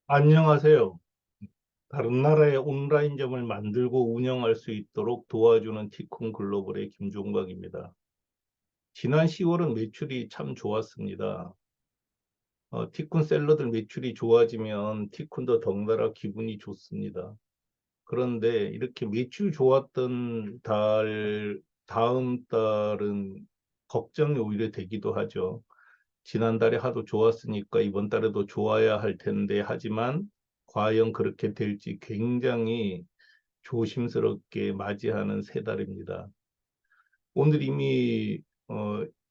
안녕하세요. 다른 나라의 온라인점을 만들고 운영할 수 있도록 도와주는 티콘 글로벌의 김종박입니다. 지난 10월은 매출이 참 좋았습니다. 티콘 셀러들 매출이 좋아지면 티콘도 덩달아 기분이 좋습니다. 그런데 이렇게 매출 좋았던 다음 달은 걱정이 오히려 되기도 하죠. 지난달에 하도 좋았으니까 이번 달에도 좋아야 할 텐데 하지만 과연 그렇게 될지 굉장히 조심스럽게 맞이하는 세 달입니다. 오늘 이미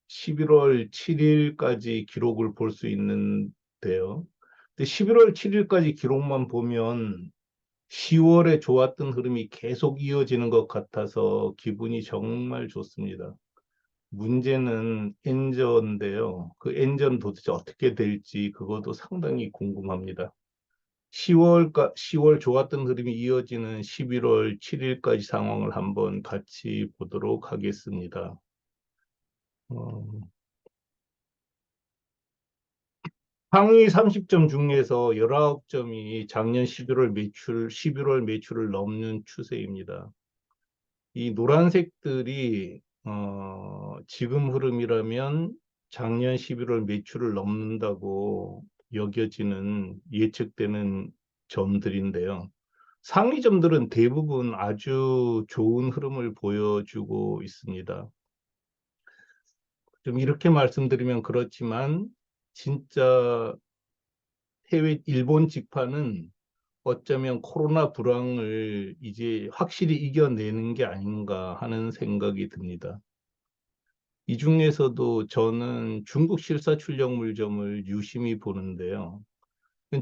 11월 7일까지 기록을 볼 수 있는데요. 근데 11월 7일까지 기록만 보면 10월에 좋았던 흐름이 계속 이어지는 것 같아서 기분이 정말 좋습니다. 문제는 엔저인데요. 그 엔저는 도대체 어떻게 될지 그것도 상당히 궁금합니다. 10월 좋았던 흐름이 이어지는 11월 7일까지 상황을 한번 같이 보도록 하겠습니다. 어, 상위 30점 중에서 19점이 작년 11월 매출을 넘는 추세입니다. 이 노란색들이 지금 흐름이라면 작년 11월 매출을 넘는다고 여겨지는 예측되는 점들인데요. 상위점들은 대부분 아주 좋은 흐름을 보여주고 있습니다. 좀 이렇게 말씀드리면 그렇지만 진짜 일본 직파는 어쩌면 코로나 불황을 이제 확실히 이겨내는 게 아닌가 하는 생각이 듭니다. 이 중에서도 저는 중국 실사출력물점을 유심히 보는데요.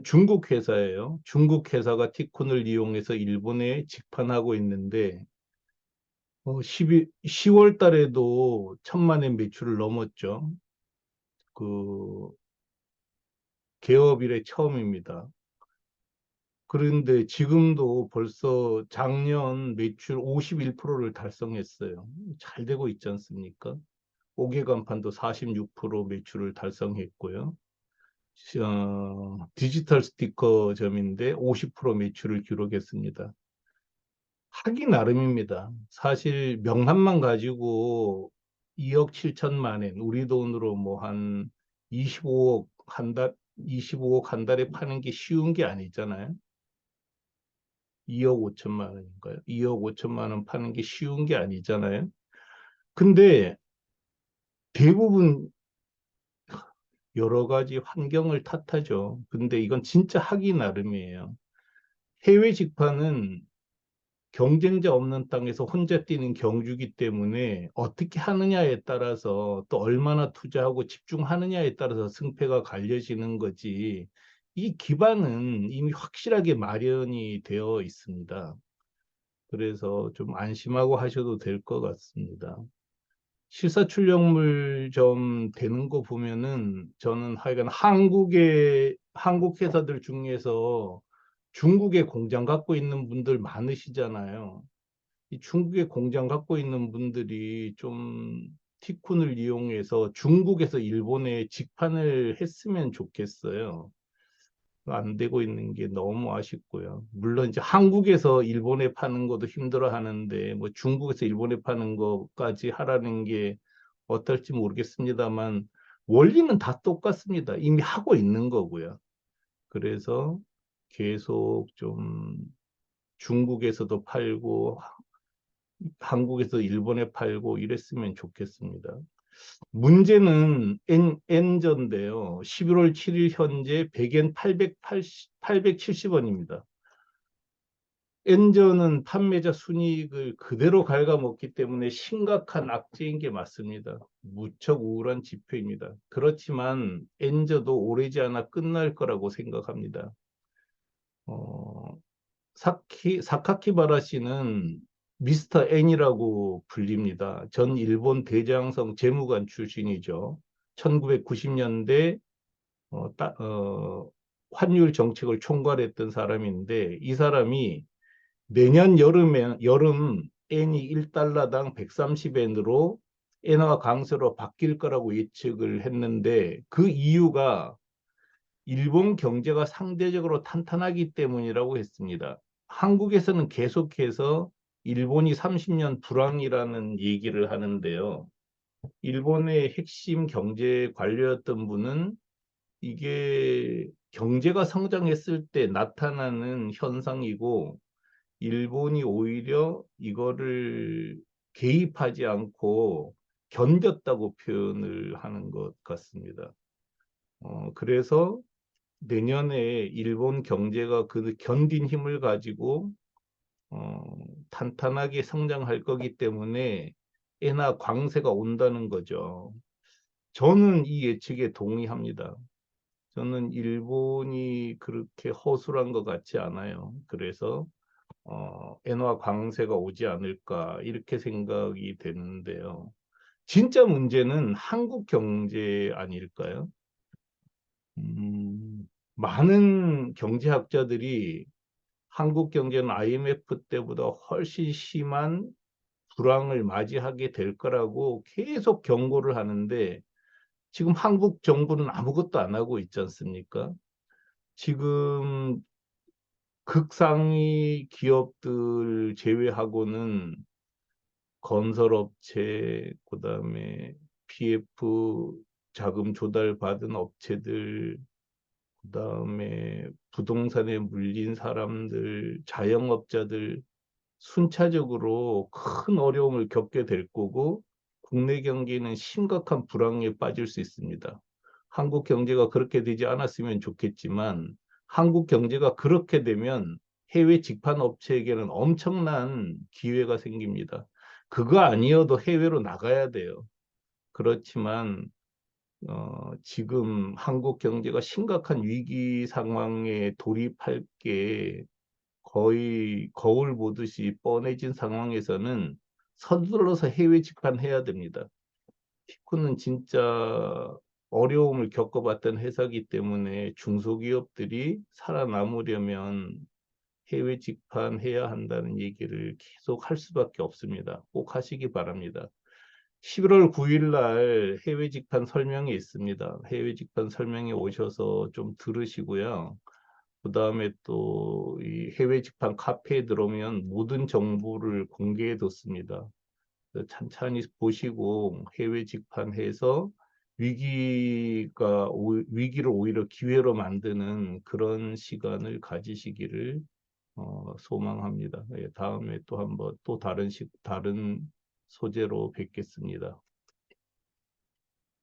중국 회사예요. 중국 회사가 티콘을 이용해서 일본에 직판하고 있는데 10월 달에도 천만의 매출을 넘었죠. 그 개업 이래 처음입니다. 그런데 지금도 벌써 작년 매출 51%를 달성했어요. 잘 되고 있지 않습니까? 5개 간판도 46% 매출을 달성했고요. 디지털 스티커점인데 50% 매출을 기록했습니다. 하기 나름입니다. 사실 명함만 가지고 2억 7천만 엔, 우리 돈으로 뭐 한 25억 한 달에 파는 게 쉬운 게 아니잖아요. 2억 5천만 원인가요? 2억 5천만 원 파는 게 쉬운 게 아니잖아요. 근데 대부분 여러 가지 환경을 탓하죠. 근데 이건 진짜 하기 나름이에요. 해외 직파는 경쟁자 없는 땅에서 혼자 뛰는 경주기 때문에 어떻게 하느냐에 따라서 또 얼마나 투자하고 집중하느냐에 따라서 승패가 갈려지는 거지. 이 기반은 이미 확실하게 마련이 되어 있습니다. 그래서 좀 안심하고 하셔도 될 것 같습니다. 실사출력물점 되는 거 보면은 저는 하여간 한국 회사들 중에서 중국에 공장 갖고 있는 분들 많으시잖아요. 이 중국에 공장 갖고 있는 분들이 좀 티쿤을 이용해서 중국에서 일본에 직판을 했으면 좋겠어요. 안 되고 있는 게 너무 아쉽고요. 물론 이제 한국에서 일본에 파는 것도 힘들어 하는데 뭐 중국에서 일본에 파는 것까지 하라는 게 어떨지 모르겠습니다만 원리는 다 똑같습니다. 이미 하고 있는 거고요. 그래서 계속 좀 중국에서도 팔고 한국에서 일본에 팔고 이랬으면 좋겠습니다. 문제는 N전인데요. 11월 7일 현재 100엔 870원입니다. N전은 판매자 순이익을 그대로 갉아먹기 때문에 심각한 악재인 게 맞습니다. 무척 우울한 지표입니다. 그렇지만 N저도 오래지 않아 끝날 거라고 생각합니다. 어, 사카키바라 씨는 미스터 N이라고 불립니다. 전 일본 대장성 재무관 출신이죠. 1990년대 환율 정책을 총괄했던 사람인데 이 사람이 내년 여름 N이 1달러당 130엔으로 엔화 강세로 바뀔 거라고 예측을 했는데 그 이유가 일본 경제가 상대적으로 탄탄하기 때문이라고 했습니다. 한국에서는 계속해서 일본이 30년 불황이라는 얘기를 하는데요. 일본의 핵심 경제 관료였던 분은 이게 경제가 성장했을 때 나타나는 현상이고 일본이 오히려 이거를 개입하지 않고 견뎠다고 표현을 하는 것 같습니다. 그래서 내년에 일본 경제가 그 견딘 힘을 가지고 어, 탄탄하게 성장할 거기 때문에 엔화 광세가 온다는 거죠. 저는 이 예측에 동의합니다. 저는 일본이 그렇게 허술한 것 같지 않아요. 그래서 엔화 광세가 오지 않을까 이렇게 생각이 되는데요. 진짜 문제는 한국 경제 아닐까요? 많은 경제학자들이 한국 경제는 IMF 때보다 훨씬 심한 불황을 맞이하게 될 거라고 계속 경고를 하는데 지금 한국 정부는 아무것도 안 하고 있지 않습니까? 지금 극상위 기업들 제외하고는 건설업체, 그다음에 PF 자금 조달 받은 업체들, 그다음에 부동산에 물린 사람들, 자영업자들 순차적으로 큰 어려움을 겪게 될 거고 국내 경기는 심각한 불황에 빠질 수 있습니다. 한국 경제가 그렇게 되지 않았으면 좋겠지만 한국 경제가 그렇게 되면 해외 직판 업체에게는 엄청난 기회가 생깁니다. 그거 아니어도 해외로 나가야 돼요. 그렇지만 지금 한국 경제가 심각한 위기 상황에 돌입할 게 거의 거울 보듯이 뻔해진 상황에서는 서둘러서 해외 직판해야 됩니다. 피크는 진짜 어려움을 겪어봤던 회사이기 때문에 중소기업들이 살아남으려면 해외 직판해야 한다는 얘기를 계속 할 수밖에 없습니다. 꼭 하시기 바랍니다. 11월 9일 날 해외 직판 설명이 있습니다. 해외 직판 설명에 오셔서 좀 들으시고요. 그다음에 또 이 해외 직판 카페에 들어오면 모든 정보를 공개해 뒀습니다. 찬찬히 보시고 해외 직판해서 위기를 오히려 기회로 만드는 그런 시간을 가지시기를 소망합니다. 예, 다음에 또 한번 또 다른 소재로 뵙겠습니다.